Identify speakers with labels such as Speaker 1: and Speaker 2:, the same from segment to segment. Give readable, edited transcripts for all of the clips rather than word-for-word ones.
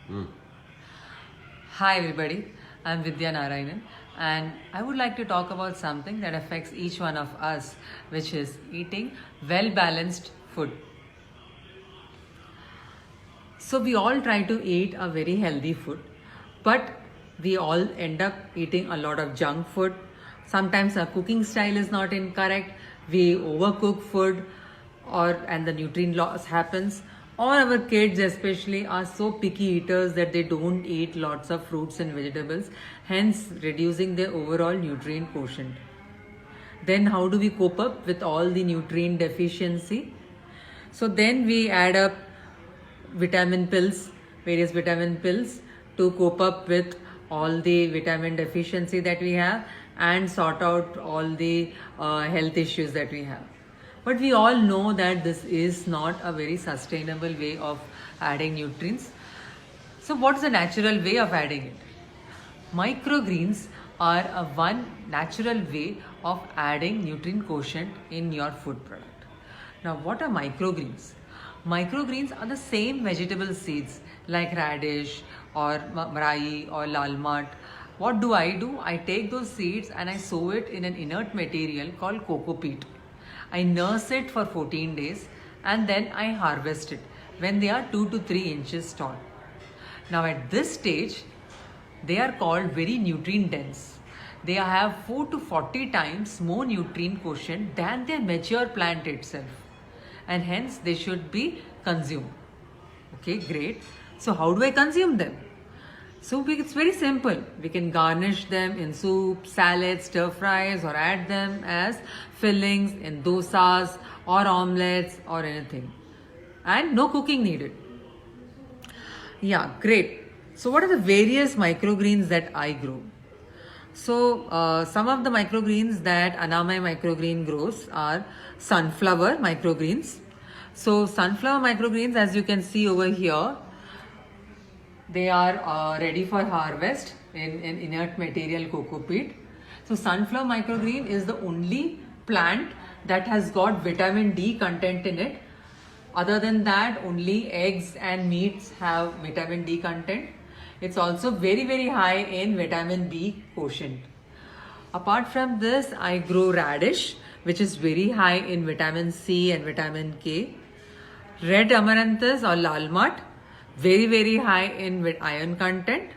Speaker 1: Hi everybody, I'm Vidya Narayanan and I would like to talk about something that affects each one of us, which is eating well balanced food. So we all try to eat a very healthy food, but we all end up eating a lot of junk food. Sometimes our cooking style is not incorrect. We overcook food, and the nutrient loss happens. All our kids, especially, are so picky eaters that they don't eat lots of fruits and vegetables, hence reducing their overall nutrient quotient. Then, how do we cope up with all the nutrient deficiency? So then we add up vitamin pills, various vitamin pills to cope up with all the vitamin deficiency that we have and sort out all the health issues that we have. But we all know that this is not a very sustainable way of adding nutrients. So what is the natural way of adding it? Microgreens are a one natural way of adding nutrient quotient in your food product. Now, what are microgreens? Microgreens are the same vegetable seeds like radish or marai or lal mat. What do? I take those seeds and I sow it in an inert material called coco peat. I nurse it for 14 days and then I harvest it when they are 2 to 3 inches tall. Now, at this stage, they are called very nutrient dense. They have 4 to 40 times more nutrient quotient than their mature plant itself, and hence they should be consumed. Okay, great. So, how do I consume them? So, it's very simple. We can garnish them in soup, salads, stir fries, or add them as fillings in dosas or omelets or anything. And no cooking needed. Yeah, great. So, what are the various microgreens that I grow? So, some of the microgreens that Anamai microgreen grows are sunflower microgreens. So, sunflower microgreens, as you can see over here, they are ready for harvest in inert material coco peat. So, sunflower microgreen is the only plant that has got vitamin D content in it. Other than that, only eggs and meats have vitamin D content. It's also very high in vitamin B quotient. Apart from this, I grow radish, which is very high in vitamin C and vitamin K. Red amaranthus or lal mat, very high in iron content.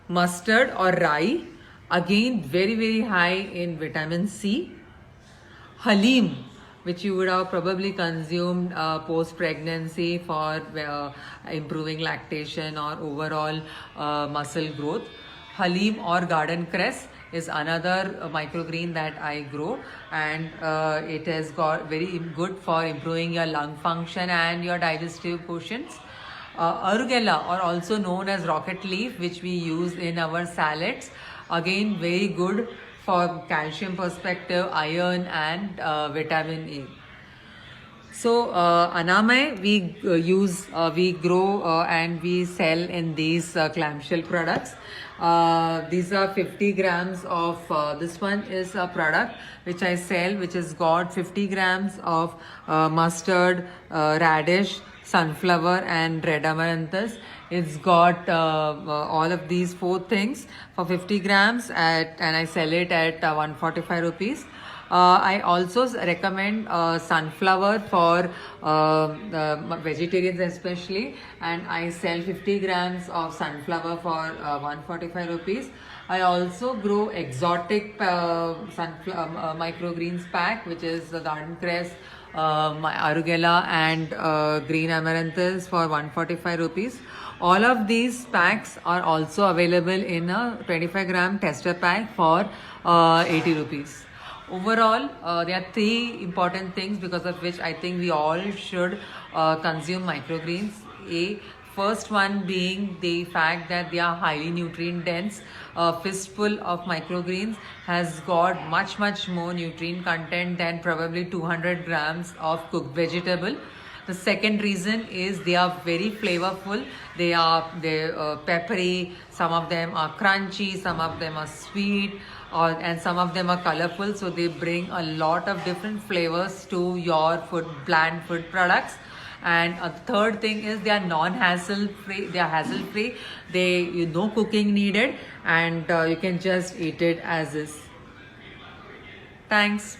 Speaker 1: Mustard or rye, again very high in vitamin C. Halim, which you would have probably consumed post-pregnancy for improving lactation or overall muscle growth. Halim or garden cress is another microgreen that I grow, and it has got very good for improving your lung function and your digestive quotients. Arugula, or also known as rocket leaf, which we use in our salads, again very good for calcium perspective, iron and vitamin A. So Anamai we grow and we sell in these clamshell products. These are 50 grams of this one is a product which I sell, which has got 50 grams of mustard, radish, sunflower and red amaranthus. It's got all of these 4 things for 50 grams and I sell it at 145 rupees. I also recommend sunflower for vegetarians especially, and I sell 50 grams of sunflower for 145 rupees. I also grow exotic microgreens pack, which is the garden cress, arugula and green amaranthus for 145 rupees. All of these packs are also available in a 25 gram tester pack for 80 rupees. Overall, there are 3 important things because of which I think we all should consume microgreens. First one being the fact that they are highly nutrient dense. A fistful of microgreens has got much more nutrient content than probably 200 grams of cooked vegetable. The second reason is they are very flavorful. They're peppery. Some of them are crunchy. Some of them are sweet. And some of them are colorful. So they bring a lot of different flavors to your bland food products. And the third thing is they are non-hassle free. They are hassle free. No cooking needed, and you can just eat it as is. Thanks.